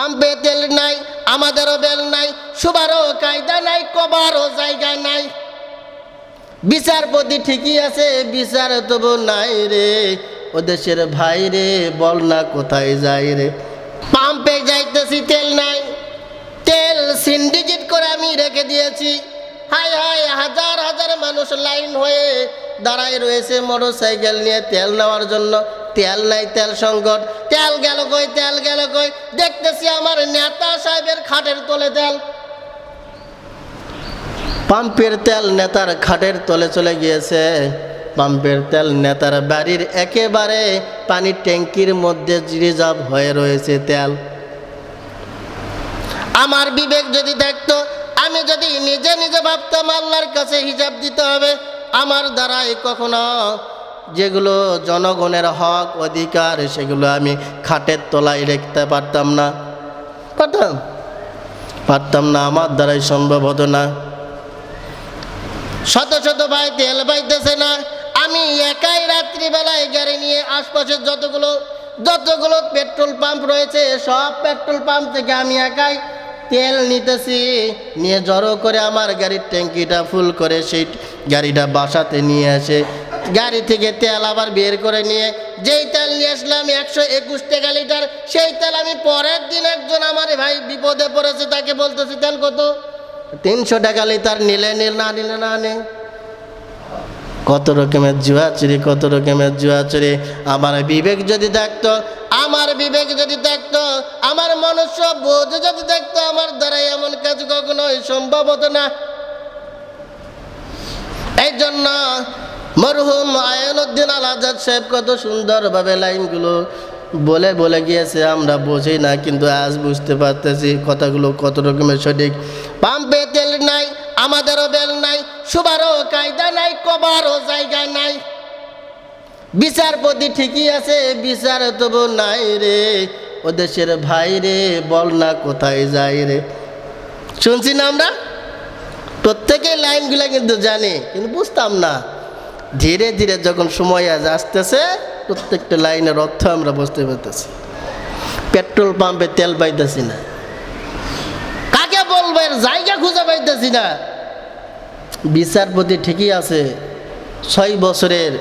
পাম্পে তেল নাই, আমাদেরও বেল নাই, শুবারও কায়দা নাই, কবারও জায়গা নাই। বিচারপতি ঠিকই আছে, বিচার তবু নাই রে। ও দেশের ভাই রে, বল না কোথায় যাই রে। পাম্পে যাইতেছি, তেল নাই, তেল সিন্ডিকেট করে আমি রেখে দিয়েছি। হায় হায়, হাজার হাজার মানুষ লাইন হয়ে দাঁড়ায় রয়েছে মোটর সাইকেল নিয়ে তেল নেওয়ার জন্য। তেল নাই, তেল সংকট। তেল গেল কই, তেল গেল কই। দেখতেছি আমার নেতা সাহেবের খাটের তলে তেল। পাম্পের তেল নেতার খাটের তলে চলে গিয়েছে। পাম্পের তেল নেতার বাড়ির একেবারে পানির ট্যাঙ্কির মধ্যে রিজার্ভ হয়ে রয়েছে তেল। আমার বিবেক যদি দেখতো, আমি যদি নিজে নিজে ভাবতাম আল্লাহর কাছে হিসাব দিতে হবে, আমার দ্বারাই কখনো যেগুলো জনগণের হক অধিকার সেগুলো আমি খাটের তলায় রাখতে পারতাম না। পারতাম না, আমার দ্বারাই সম্ভব হতো না। শত শত ভাই তেল পাইতেছে না। আমি একাই রাত্রিবেলায় গাড়ি নিয়ে আশপাশের যতগুলো পেট্রোল পাম্প রয়েছে সব পেট্রোল পাম্প থেকে আমি একাই তেল নিতেছি। নিয়ে জড়ো করে আমার গাড়ির ট্যাঙ্কিটা ফুল করে সেই গাড়িটা বাসাতে নিয়ে আসে। গাড়ি থেকে তেল আবার বের করে নিয়ে যেই তেল নিয়ে আসলাম 121 টাকা লিটার, সেই তেল আমি পরের দিন একজন আমার ভাই বিপদে পড়েছে তাকে বলতেছি তেল কত, 300 টাকা লিটার। নিলে নিল, না নিলে না নে। কত রকমের জুয়াচুরি, কত রকমের জুয়াচুরি। আমার বিবেক যদি থাকতো, আমার বিবেক যদি থাকতো, আমার মনুষ্য বোধ যদি থাকতো, আমার দ্বারা এমন কাজ কখনোই সম্ভব হতো না। এই জন্য মরহুম আয়নউদ্দিন আল আজাদ সাহেব কত সুন্দরভাবে লাইনগুলো বলে বলে গিয়েছে, আমরা বুঝি না, কিন্তু আজ বুঝতে পারতেছি কথাগুলো কত রকমের সঠিক। পাম্পে তেল নাই, আমাদেরও বেল নাই, শুবারও কায়দা নাই, কবারও জায়গা নাই। বিচারপতি ঠিকই আছে, বিচার তবু নাই রে। ও দেশের ভাই রে, বল না কোথায় যাই রে। শুনছি না আমরা প্রত্যেকের লাইনগুলো কিন্তু জানি, কিন্তু বুঝতাম না। ধীরে ধীরে যখন সময় আজ আসতেছে প্রত্যেকটা লাইনের অর্থ আমরা বুঝতে পারতেছি। পেট্রোল পাম্পে তেল পাইতেছি না, কাকে বলবো, এর জায়গা খুঁজে পাইতেছি না। বিচারপতি ঠিকই আছে, 6 বছরের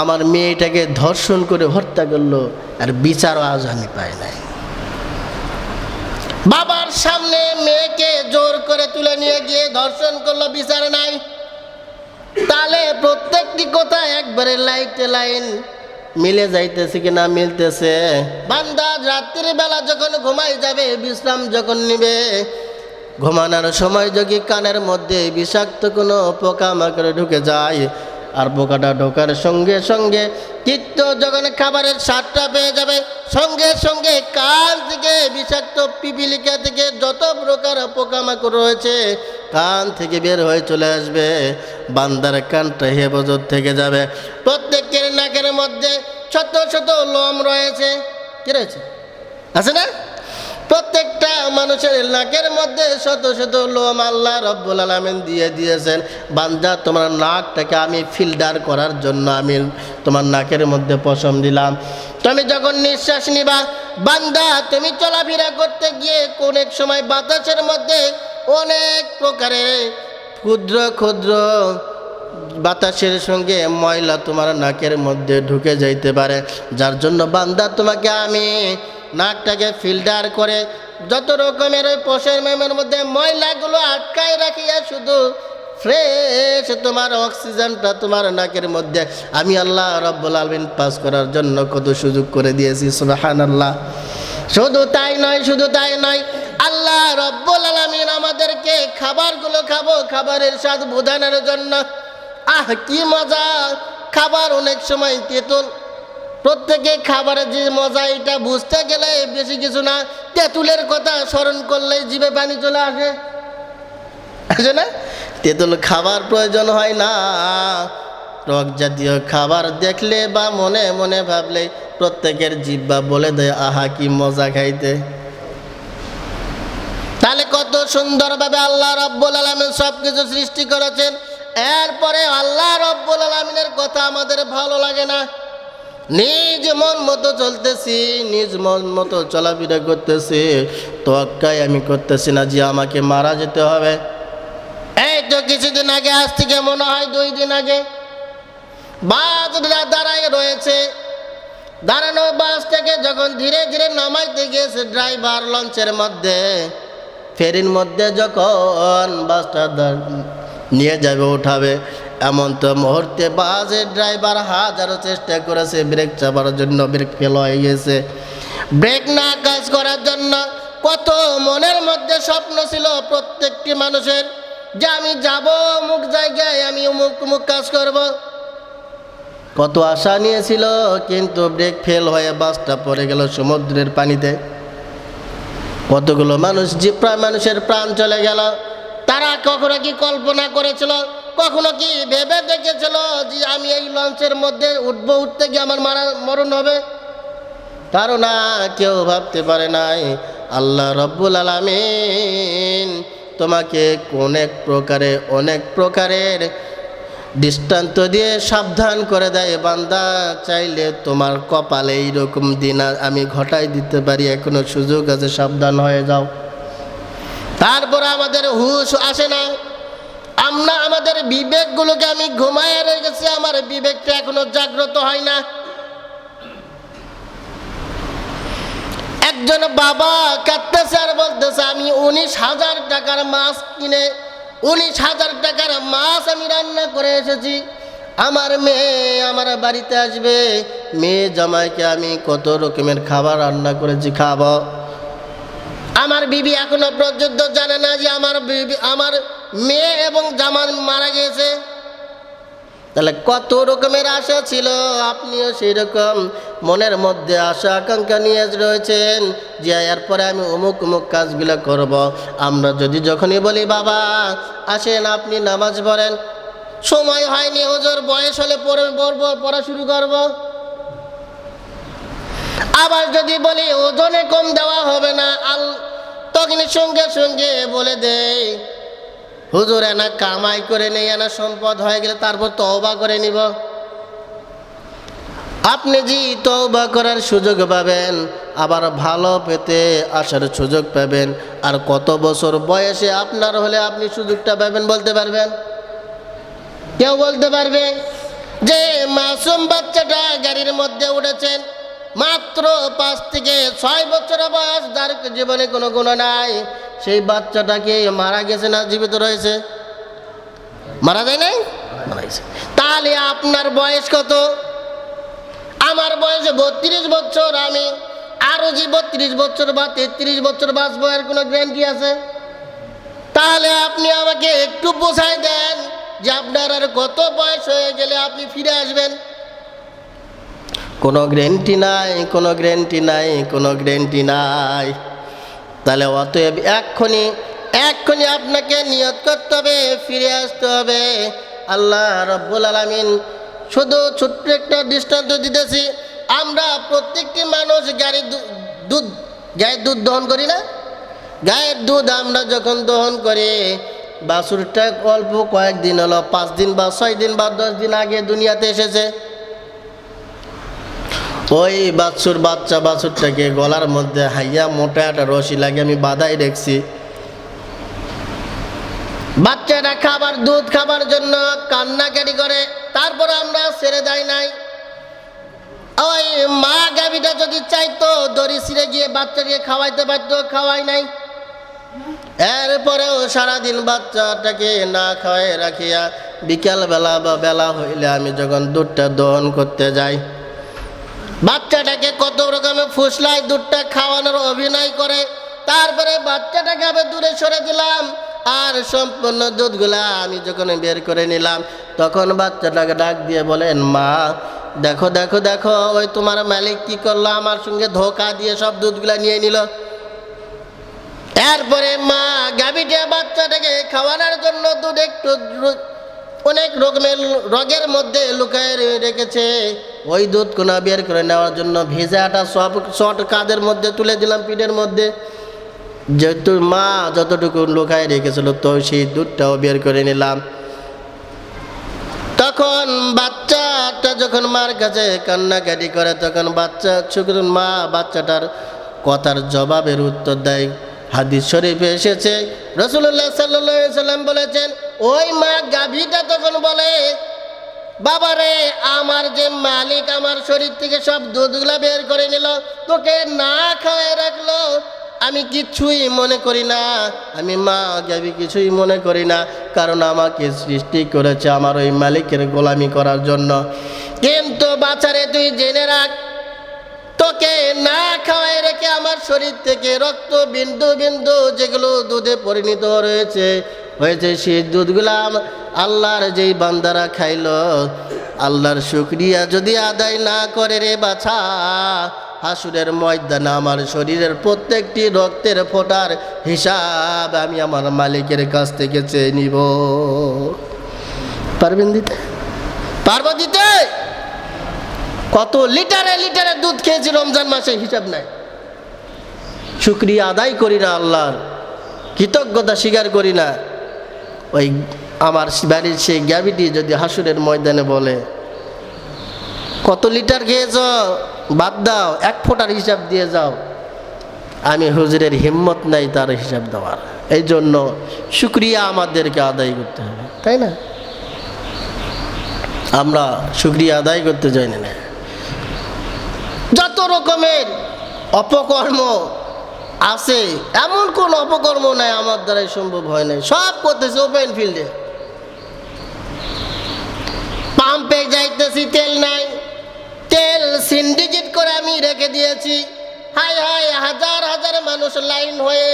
আমার মেয়েটাকে ধর্ষণ করে হত্যা করলো, আর বিচারও আজ আমি পাই নাই। বাবার সামনে মেয়েকে জোর করে তুলে নিয়ে গিয়ে ধর্ষণ করলো, বিচার নাই। তাহলে প্রত্যেকটি কথা একবারে লাইটে লাইন মিলে যাইতেছে কিনা, মিলতেছে। বান্দা রাত্রির বেলা যখন ঘুমাই যাবে, বিশ্রাম যখন নিবে, ঘুমানোর সময় যদি কানের মধ্যে বিষাক্ত কোনো পোকামাকড় ঢুকে যায়, আর পোকাটা ঢোকার সঙ্গে সঙ্গে চিত্ত যখন খাবারের স্বাদটা পেয়ে যাবে, সঙ্গে সঙ্গে কান থেকে বিষাক্ত পিপিলিকা থেকে যত প্রকার পোকামাকড় রয়েছে কান থেকে বের হয়ে চলে আসবে। বান্দার কানটা হেফাজত থেকে যাবে। প্রত্যেকের নাকের মধ্যে শত শত লোম রয়েছে। কি রয়েছে? আছে না? প্রত্যেকটা মানুষের নাকের মধ্যে শত শত লোম আল্লাহ রব্বুল আলামিন দিয়ে দিয়েছেন। বান্দা, তোমার নাকটাকে আমি ফিল্টার করার জন্য আমি তোমার নাকের মধ্যে পশম দিলাম। তুমি যখন নিঃশ্বাস নিবা, বান্দা তুমি চলাফেরা করতে গিয়ে কোন এক সময় বাতাসের মধ্যে অনেক প্রকারের ক্ষুদ্র ক্ষুদ্র বাতাসের সঙ্গে ময়লা তোমার নাকের মধ্যে ঢুকে যাইতে পারে, যার জন্য বান্দা তোমাকে আমি নাকটাকে ফিল্টার করে যত রকমের ওই পোষের মেমের মধ্যে ময়লাগুলো আটকায় রাখিয়া শুধু ফ্রেশ তোমার অক্সিজেনটা তোমার নাকের মধ্যে আমি আল্লাহ রব্বুল আলামিন পাস করার জন্য কত সুযোগ করে দিয়েছি। সুবহানাল্লাহ। শুধু তাই নয়, শুধু তাই নয়, আল্লাহ রব্বুল আলামিন আমাদেরকে খাবারগুলো খাবো খাবারের স্বাদ বোঝানোর জন্য। কি মজা খাবার, অনেক সময় তেঁতুল। প্রত্যেকে খাবারের যে মজা এটা বুঝতে গেলে বেশি কিছু না, তেঁতুলের কথা স্মরণ করলেই জিভে পানি চলে আসে, আছে না? তেঁতুল খাবার প্রয়োজন হয় না। টক জাতীয় খাবার দেখলে বা মনে মনে ভাবলে প্রত্যেকের জিহ্বা বলে দেয় আহা কি মজা খাইতে। তাহলে কত সুন্দরভাবে আল্লাহ রব্বুল আলামিন সব কিছু সৃষ্টি করেছেন। এরপরে আল্লাহ রব্বুল আলামিনের কথা আমাদের ভালো লাগে না। নিজ মন মতো চলতেছি, নিজ মন মতো চলাফেরা করতেছি, তোয়াক্কাই আমি করতেছি না যে আমাকে মারা যেতে হবে। এই তো কিছুদিন আগে, আজ থেকে মনে হয় 2 দিন আগে, বাস দাঁড়ায় রয়েছে। দাঁড়ানো বাস থেকে যখন ধীরে ধীরে নামাইতে গিয়েছে ড্রাইভার লঞ্চের মধ্যে, ফেরির মধ্যে যখন বাসটা নিয়ে যাবে, উঠাবে, এমন তো মুহূর্তে বাসের ড্রাইভার হাজারো চেষ্টা করেছে ব্রেক চাপার জন্য, ব্রেক ফেল হয়ে গেছে। ব্রেক না কাজ করার জন্য কত মনের মধ্যে স্বপ্ন ছিল প্রত্যেকটি মানুষের, যে আমি যাব অমুক জায়গায়, আমি অমুক অমুক কাজ করব। কত আশা নিয়েছিল, কিন্তু ব্রেক ফেল হয়ে বাসটা পড়ে গেল সমুদ্রের পানিতে। কতগুলো মানুষ, প্রায় মানুষের প্রাণ চলে গেল। তারা কখনো কি কল্পনা করেছিল, কখনো কি ভেবে দেখেছিল যে আমি এই লঞ্চের মধ্যে উঠবো, উঠতে গিয়ে আমার মরণ হবে? কারণ না, কেউ ভাবতে পারে নাই আল্লাহ রব্বুল আলামিন তোমাকে অনেক প্রকারের দৃষ্টান্ত দিয়ে সাবধান করে দেয়, বান্দা চাইলে তোমার কপালে এইরকম দিন আমি ঘটাই দিতে পারি, এখনো সুযোগ আছে, সাবধান হয়ে যাও। তারপর আমাদের হুঁশ আসে না, আমরা আমাদের বিবেকগুলোকে, আমি ঘুমায় রেখেছি, আমার বিবেকটা এখনো জাগ্রত হয় না। একজন বাবা কাঁদতেছে আর বলতেছে, আমি 19,000 টাকার মাছ কিনে, 19,000 টাকার মাছ আমি রান্না করে এসেছি, আমার মেয়ে আমার বাড়িতে আসবে, মেয়ে জামাইকে আমি কত রকমের খাবার রান্না করেছি খাবো, আমার বিবি এখনো পর্যন্ত জানে না যে আমার মেয়ে এবং জামাই মারা গেছে। তাহলে কত রকমের আশা ছিল, আপনিও সেই রকম মনের মধ্যে আশা আকাঙ্ক্ষা নিয়ে রয়েছেন যে এরপরে আমি অমুক অমুক কাজগুলো করব। আমরা যখনই বলি বাবা আসেন আপনি নামাজ পড়েন, সময় হয়নি হুজুর, বয়স হলে পড়া শুরু করব। আবার যদি বলি ওজনে কম দেওয়া হবে না, তখন সঙ্গে সঙ্গে বলে দেয় হুজুর এনা কামাই করে নেই, এনা সম্পদ হয়ে গেলে তারপর তওবা করে নিব। আপনি জি তওবা করার সুযোগ পাবেন, আবার ভালো পেতে আসার সুযোগ পাবেন, আর কত বছর বয়সে আপনার হলে আপনি সুযোগটা পাবেন বলতে পারবেন? কেউ বলতে পারবে? যে মাসুম বাচ্চাটা গাড়ির মধ্যে উঠেছেন, মাত্র 5 থেকে 6 বছর বয়স, যার জীবনে কোনো গুণ নাই, সেই বাচ্চাটাকে মারা গেছে না জীবিত রয়েছে? মারা যায় নাই, মারা গেছে। তাহলে আপনার বয়স কত? আমার বয়স 32 বছর, আমি আরো যে 32 বছর বা 33 বছর বাঁচবো, এর কোনো গ্যারান্টি আছে? তাহলে আপনি আমাকে একটু বোঝাই দেন যে আপনার আর কত বয়স হয়ে গেলে আপনি ফিরে আসবেন? কোনো গ্যারান্টি নাই, কোনো গ্যারান্টি নাই, কোনো গ্যারান্টি নাই। তাহলে অতএব এক্ষুনি আপনাকে নিয়ত করতে হবে, ফিরে আসতে হবে। আল্লাহ রব্বুল আলামিন শুধু ছোট্ট একটা দৃষ্টান্ত দিতেছি, আমরা প্রত্যেকটি মানুষ গায়ের দুধ দহন করি না? গায়ের দুধ আমরা যখন দহন করি, বাছুরটা অল্প কয়েকদিন হলো, 5 দিন বা 6 দিন বা 10 দিন আগে দুনিয়াতে এসেছে, ওই বাছুরটাকে গলার মধ্যে হাইয়া মোটা একটা রশি লাগে আমি বাঁধাই রেখেছি। বাচ্চাটা দুধ খাবার জন্য কান্নাকাটি করে, তারপরে আমরা ছেড়ে দেয় নাই। ওই মা গাভীটা যদি চাইতো দড়ি ছিঁড়ে গিয়ে বাচ্চাকে খাওয়াইতে পারতো, খাওয়াই নাই। এরপরেও সারাদিন বাচ্চাটাকে না খাওয়াই রাখিয়া বিকাল বেলা বা বেলা হইলে আমি যখন দুধটা দহন করতে যাই, বাচ্চাটাকে কত রকমে ফুসলাই দুধটা খাওয়ানোর অভিনয় করে, তারপরে বাচ্চাটাকে আবার দূরে সরে দিলাম, আর সম্পূর্ণ দুধগুলা আমি যখন বের করে নিলাম, তখন বাচ্চাটাকে ডাক দিয়ে বলেন, মা দেখো দেখো দেখো, ওই তোমার মালিক কি করলো, আমার সঙ্গে ধোঁকা দিয়ে সব দুধগুলা নিয়ে নিল। এরপরে মা গাভীটা বাচ্চাটাকে খাওয়ানোর জন্য দুধ একটু অনেক রকমের রগের মধ্যে লুকায় রেখেছে, ওই দুধ কোনা বের করে নেওয়ার জন্য ভেজাটা সব শর্ট কাদের মধ্যে তুলে দিলাম, পিঠের মধ্যে। যেহেতু মা যতটুকু লুকায় রেখেছিল, তো সেই দুধটাও বের করে নিলাম। তখন বাচ্চা বালকটা যখন মার কাছে কান্নাকাটি করে তখন মা বাচ্চাটার কথার জবাবের উত্তর দেয়। হাদিস শরীফে এসেছে, রাসূলুল্লাহ সাল্লাল্লাহু আলাইহি সাল্লাম বলেছেন, ওই মা গাভীটা তখন বলে, বাবারে, আমার যে মালিক আমার শরীর থেকে সব দুধগুলা বের করে নিল, তোকে না খাওয়াই রাখলো, আমি কিছুই মনে করি না, আমি মা গাভী কিছুই মনে করি না, কারণ আমাকে সৃষ্টি করেছে আমার ওই মালিকের গোলামি করার জন্য। কিন্তু বাছারে, তুই জেনে রাখ, তোকে না খাওয়াই রেখে আমার শরীর থেকে রক্ত বিন্দু বিন্দু যেগুলো দুধে পরিণত হয়েছে সেই দুধগুলা আল্লাহর যেই বান্দারা খাইলো, আল্লাহর শুকরিয়া যদি আদায় না করে রে বাছা, হাসুরের ময়দানে আমার শরীরের প্রত্যেকটি রক্তের ফোঁটার হিসাব আমি আমার মালিকের কাছ থেকে চেয়ে নিব। পারবেন দিতে? পারবো দিতে? কত লিটারে লিটারে দুধ খেয়েছি রমজান মাসে, হিসাব নাই। শুকরিয়া আদায় করি না, আল্লাহর কৃতজ্ঞতা স্বীকার করি না। ওই আমার বাড়ির সেই গাভীটি যদি হাসুরের ময়দানে বলে, কত লিটার খেয়েছ, বাদ দাও, এক ফোঁটার হিসাব দিয়ে যাও, আমি হুজুরের হিম্মত নাই তার হিসাব দেওয়ার। এই জন্য শুকরিয়া আমাদেরকে আদায় করতে হবে, তাই না? আমরা শুকরিয়া আদায় করতে যাই না। যত রকমের অপকর্ম আছে, এমন কোন অপকর্ম নাই আমার দ্বারাই সম্ভব হয় নাই, সব করতেছে ওপেন ফিল্ডে। পাম্পে যাইতেছি, তেল নাই, তেল সিন্ডিকেট করে আমি রেখে দিয়েছি। হায় হায়, হাজার হাজার মানুষ লাইন হয়ে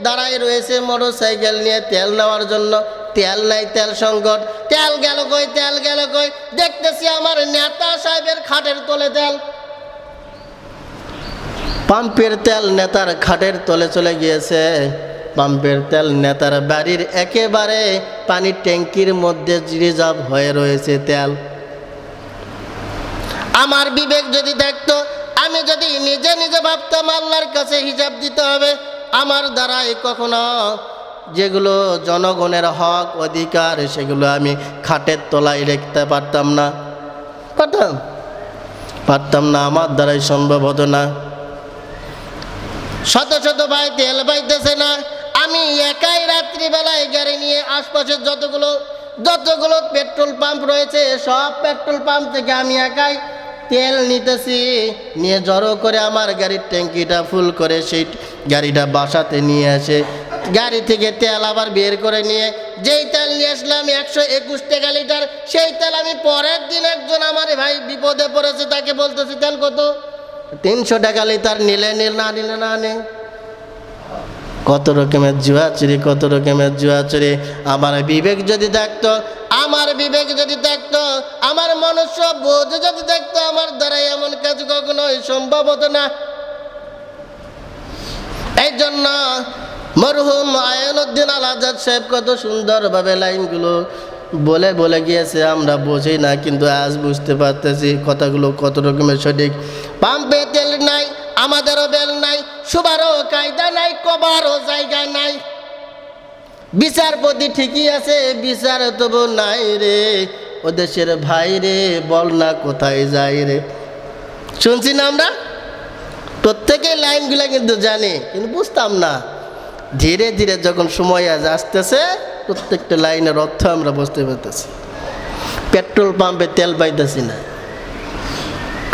দাঁড়ায় রয়েছে মোটর সাইকেল নিয়ে তেল নেওয়ার জন্য। তেল নাই, তেল সংকট। তেল গেল কই, তেল গেল কই, দেখতেছি আমার নেতা সাহেবের খাটের তলে তেল। পাম্পের তেল নেতার খাটের তলে চলে গিয়েছে। পাম্পের তেল নেতার বাড়ির একেবারে পানির ট্যাঙ্কির মধ্যে রিজার্ভ হয়ে রয়েছে তেল। আমার বিবেক যদি দেখতো, আমি যদি নিজে নিজে ভাবতাম আল্লাহর কাছে হিসাব দিতে হবে, আমার দ্বারাই কখনো যেগুলো জনগণের হক অধিকার সেগুলো আমি খাটের তলায় রাখতে পারতাম না, পারতাম না, আমার দ্বারাই সম্ভব হতো না। শত শত ভাই তেল পাইতেছে না, আমি একাই রাত্রিবেলায় গাড়ি নিয়ে আশপাশের যতগুলো পেট্রোল পাম্প রয়েছে সব পেট্রোল পাম্প থেকে আমি একাই তেল নিতেছি, নিয়ে জড়ো করে আমার গাড়ির ট্যাঙ্কিটা ফুল করে সেই গাড়িটা বাসাতে নিয়ে আসে, গাড়ি থেকে তেল আবার বের করে নিয়ে যেই তেল নিয়ে আসলাম 121 টাকা লিটার, সেই তেল আমি পরের দিন একজন আমার ভাই বিপদে পড়েছে তাকে বলতেছি তেল কত, 300 টাকা লিটার, নিলে নিল, না নিলে না নে। কত রকমের জুয়াচুরি, কত রকমের জুয়াচুরি। আমার বিবেক যদি থাকতো, আমার বিবেক যদি থাকতো, আমার মনুষ্য বোধ যদি থাকতো, আমার দ্বারা এমন কাজ কখনোই সম্ভব হতো না। এই জন্য মরহুম আয়নউদ্দিন আল আজাদ সাহেব কত সুন্দরভাবে লাইনগুলো বলে বলে গিয়েছে, আমরা বুঝি না, কিন্তু আজ বুঝতে পারতেছি কথাগুলো কত রকমের সঠিক। পাম্পে তেল নাই, আমাদেরও বেল নাই, শুবারও কায়দা নাই, কবারও জায়গা নাই। বিচারপতি ঠিকই আছে, বিচার তবু নাই রে, ও দেশের ভাই রে, বল না কোথায় যাই রে। শুনছি না আমরা, প্রত্যেকেই লাইনগুলো কিন্তু জানি, কিন্তু বুঝতাম না। ধীরে ধীরে যখন সময় আজ আসতেছে, প্রত্যেকটা লাইনের অর্থ আমরা বুঝতে পারতেছি। পেট্রোল পাম্পে তেল পাইতেছি না,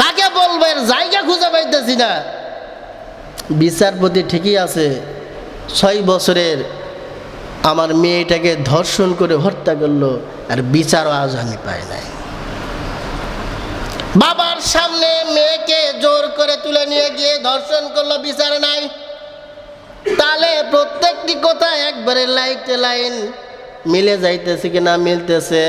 কাকে বলবো, এর জায়গা খুঁজে পাইতেছি না। বিচারপতি ঠিকই আছে, 6 বছরের আমার মেয়েটাকে ধর্ষণ করে হত্যা করলো, আর বিচারও আজ আমি পাই নাই। বাবার সামনে মেয়েকে জোর করে তুলে নিয়ে গিয়ে ধর্ষণ করলো, বিচার নাই। তাহলে প্রত্যেকটি কথা একবারে লাইন মিলে যাইতেছে কিনা, মিলতেছে?